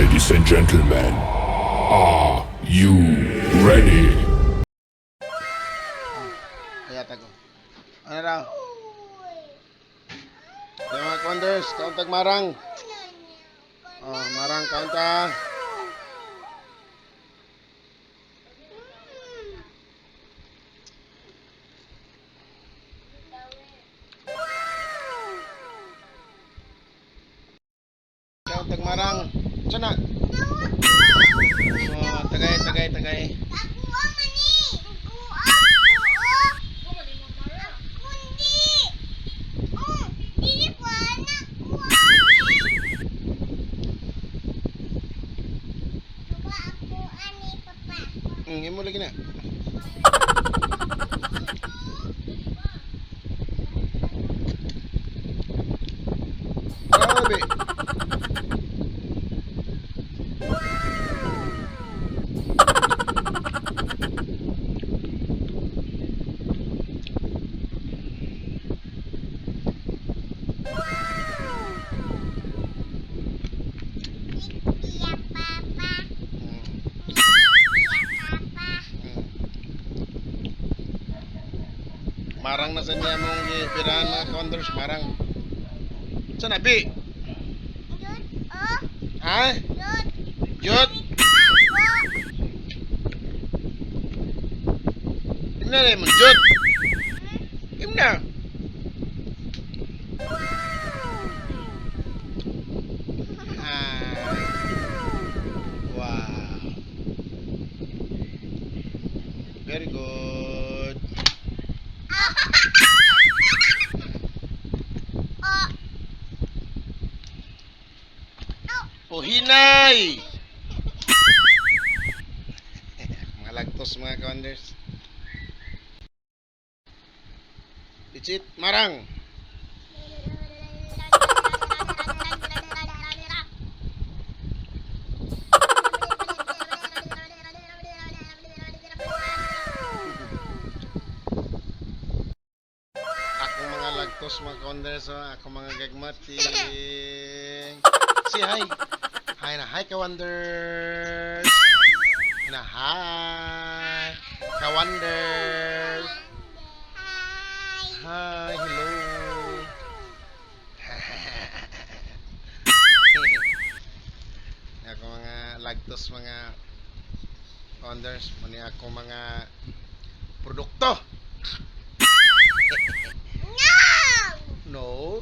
Ladies and gentlemen, are you ready? Ayat ako. Ano raw? Mga Wonders, kauntag marang. Oh, marang kaunta. Kauntag marang. Sana. Oh, tagay. Imo lagi na. Grabe. Marang na sa niya mong gipirahan mga Wonders, marang. Sana bi? Ha? Jut? Tingnan na yung jut. Tingnan. Wow. Very good. Oh, hinay! Mga lagtos mga Wonders. Pitsit, marang. Ako mga lagtos mga Wonders, ako mga gagmating. Si hi. Hi na hi ka Wonders. Na hi. Ka Wonders. Hi, hello. Ako mga lagtos mga Wonders, muni ako mga produkto. No.